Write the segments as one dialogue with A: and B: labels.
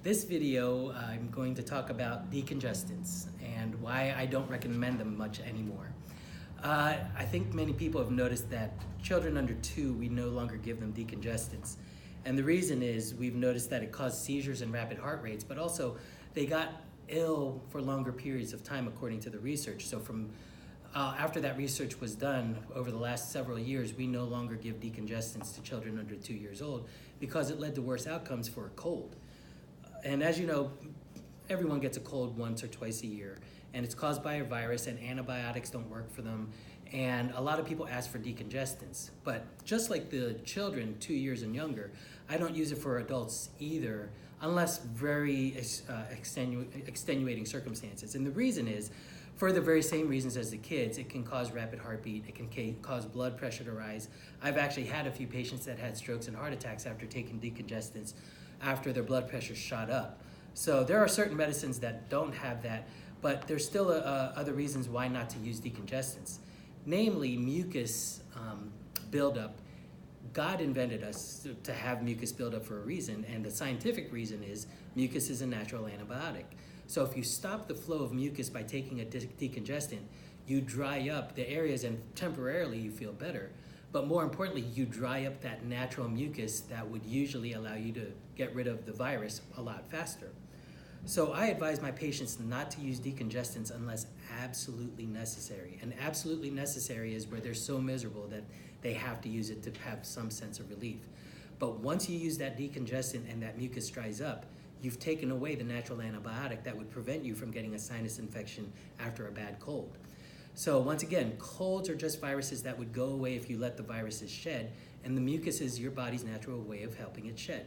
A: This video, I'm going to talk about decongestants and why I don't recommend them much anymore. I think many people have noticed that children under 2, we no longer give them decongestants. And the reason is we've noticed that it caused seizures and rapid heart rates, but also they got ill for longer periods of time according to the research. So from after that research was done over the last several years, we no longer give decongestants to children under 2 years old because it led to worse outcomes for a cold. And as you know, everyone gets a cold once or twice a year, and it's caused by a virus, and antibiotics don't work for them. And a lot of people ask for decongestants. But just like the children 2 years and younger, I don't use it for adults either, unless very extenuating circumstances. And the reason is, for the very same reasons as the kids, it can cause rapid heartbeat, it can cause blood pressure to rise. I've actually had a few patients that had strokes and heart attacks after taking decongestants after their blood pressure shot up. So there are certain medicines that don't have that, but there's still other reasons why not to use decongestants. Namely, mucus buildup. God invented us to have mucus buildup for a reason, and the scientific reason is mucus is a natural antibiotic. So if you stop the flow of mucus by taking a decongestant, you dry up the areas and temporarily you feel better. But more importantly, you dry up that natural mucus that would usually allow you to get rid of the virus a lot faster. So I advise my patients not to use decongestants unless absolutely necessary. And absolutely necessary is where they're so miserable that they have to use it to have some sense of relief. But once you use that decongestant and that mucus dries up, you've taken away the natural antibiotic that would prevent you from getting a sinus infection after a bad cold. So once again, colds are just viruses that would go away if you let the viruses shed, and the mucus is your body's natural way of helping it shed.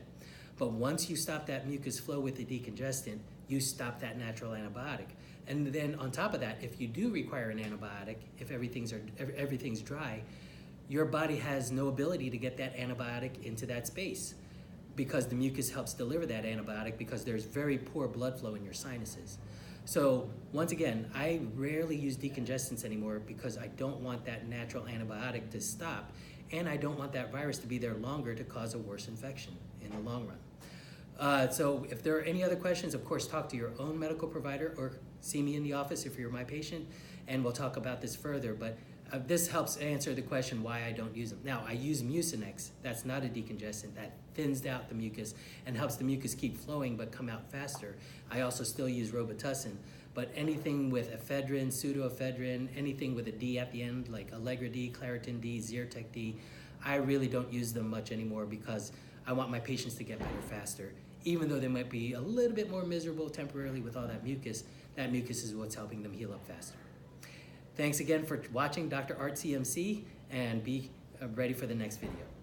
A: But once you stop that mucus flow with the decongestant, you stop that natural antibiotic. And then on top of that, if you do require an antibiotic, if everything's dry, your body has no ability to get that antibiotic into that space because the mucus helps deliver that antibiotic because there's very poor blood flow in your sinuses. So once again, I rarely use decongestants anymore because I don't want that natural antibiotic to stop, and I don't want that virus to be there longer to cause a worse infection in the long run. So if there are any other questions, of course, talk to your own medical provider or see me in the office if you're my patient, and we'll talk about this further. But this helps answer the question why I don't use them. Now, I use Mucinex. That's not a decongestant. That thins out the mucus and helps the mucus keep flowing but come out faster. I also still use Robitussin. But anything with ephedrine, pseudoephedrine, anything with a D at the end, like Allegra D, Claritin D, Zyrtec D, I really don't use them much anymore because I want my patients to get better faster. Even though they might be a little bit more miserable temporarily with all that mucus is what's helping them heal up faster. Thanks again for watching Dr. ArtCMC, and be ready for the next video.